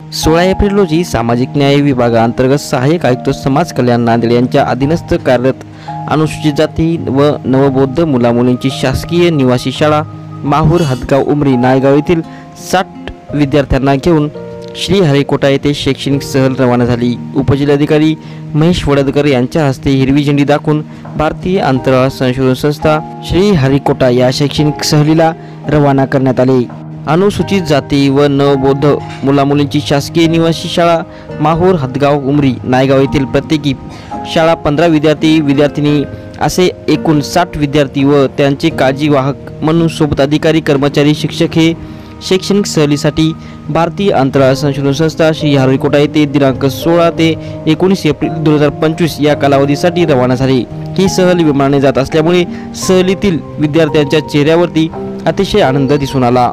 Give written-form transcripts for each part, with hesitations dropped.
16 April रोजी सामाजिक न्याय विभागाअंतर्गत सहाय्यक आयुक्त समाज कल्याण नांदेड यांच्या अधीनस्थ कार्यरत अनुसूचित जाती व नवबौद्ध मुलामुलींची शासकीय निवासी शाळा माहूर हदगाव उमरी नायगाव येथील 60 विद्यार्थ्यांना घेऊन श्रीहरिकोटा येथे शैक्षणिक सहल रवाना झाली। उपजिल्हाधिकारी महेश वडदकर यांच्या हस्ते हिरवी झेंडी दाखवून भारतीय अंतराळ संशोधन संस्था श्रीहरिकोटा या शैक्षणिक सहलीला रवाना करण्यात आले। अनुसूचित जाती व नवबौद्ध मुलामुलींची शासकीय निवासी शाळा माहूर हदगाव उमरी नायगाव येथील प्रत्येकी शाळा 15 विद्यार्थी असे एकूण 60 विद्यार्थी व त्यांचे काळजीवाहक म्हणून सोबत अधिकारी कर्मचारी शिक्षक हे शैक्षणिक सहलीसाठी भारतीय अंतराळ संशोधन संस्था श्रीहरिकोटा येथे दिनांक 16 ते 19 एप्रिल 2025 या कालावधीसाठी रवाना झाले। ही सहल विमानाने जात असल्यामुळे सहलीतील विद्यार्थ्यांच्या चेहऱ्यावरती अतिशय आनंद दिसून आला।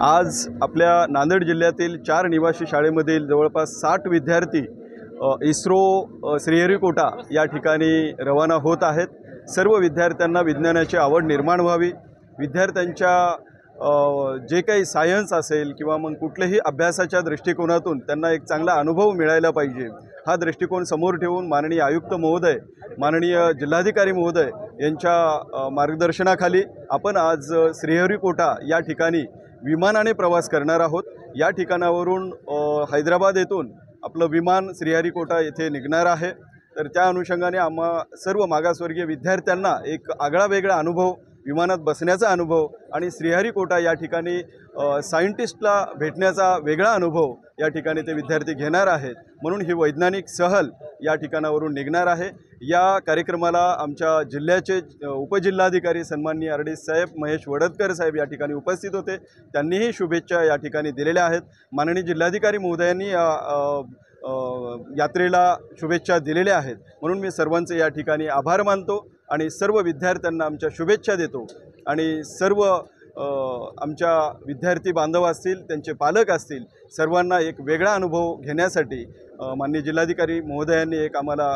आज आपल्या नांदेड जिल्ह्यातील 4 निवासी शाळेमधील जवळपास 60 विद्यार्थी इस्रो श्रीहरिकोटा या ठिकाणी रवाना होत आहेत। सर्व विद्यार्थ्यांना विज्ञानाची आवड निर्माण व्हावी, विद्यार्थ्यांच्या जे काही सायन्स असेल किंवा मग कुठल्याही अभ्यासाच्या दृष्टिकोनातून त्यांना एक चांगला अनुभव मिळायला पाहिजे, हा दृष्टिकोन समोर ठेवून माननीय आयुक्त महोदय, माननीय जिल्हाधिकारी महोदय यांच्या मार्गदर्शनाखाली आपण आज श्रीहरिकोटा या ठिकाणी विमानाने प्रवास करणार आहोत। या ठिकाणावरून हैदराबाद येथून आपलं विमान श्रीहरिकोटा येथे निघणार आहे। तर त्या अनुषंगाने आम्हा सर्व मागासवर्गीय विद्यार्थ्यांना एक आगळा वेगळा अनुभव, विमानात बसण्याचा अनुभव आणि श्रीहरिकोटा या ठिकाणी सायंटिस्टला भेटण्याचा वेगळा अनुभव या ठिकाणी ते विद्यार्थी घेणार आहेत। म्हणून ही वैज्ञानिक सहल या ठिकाणावरून निघणार आहे। या कार्यक्रमाला आमच्या जिल्ह्याचे उपजिल्हाधिकारी सन्माननीय आर.डी. साहेब महेश वडदकर साहेब या ठिकाणी उपस्थित होते। त्यांनीही शुभेच्छा या ठिकाणी दिलेल्या आहेत। माननीय जिल्हाधिकारी महोदयांनी यात्रेला शुभेच्छा दिलेल्या आहेत। म्हणून मी सर्वांचे या ठिकाणी आभार मानतो आणि सर्व विद्यार्थ्यांना आमच्या शुभेच्छा देतो आणि सर्व आमच्या विद्यार्थी बांधव असतील, त्यांचे पालक असतील, सर्वांना एक वेगळा अनुभव घेण्यासाठी माननीय जिल्हाधिकारी महोदयांनी एक आम्हाला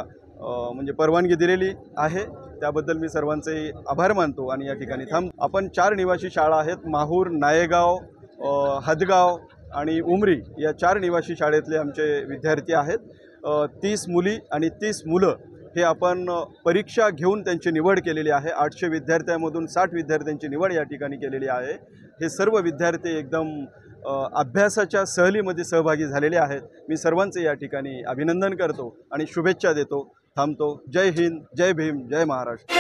म्हणजे परवानगी दिलेली आहे। त्याबद्दल मी सर्वांचे आभार मानतो आणि या ठिकाणी आपण 4 निवासी शाळा आहेत, माहूर, नायगाव, हदगाव आणि उमरी या 4 निवासी शाळेतले आमचे विद्यार्थी आहेत। 30 मुली आणि 30 मुलं हे आपण परीक्षा घेऊन त्यांची निवड केलेली आहे। 800 विद्यार्थ्यांमधून 60 विद्यार्थ्यांची निवड या ठिकाणी केलेली आहे। हे सर्व विद्यार्थी एकदम अभ्यासाच्या सहलीमध्ये सहभागी झालेले आहेत। मी सर्वांचे या ठिकाणी अभिनंदन करतो आणि शुभेच्छा देतो। थांबतो। जय हिंद, जय भीम, जय महाराष्ट्र।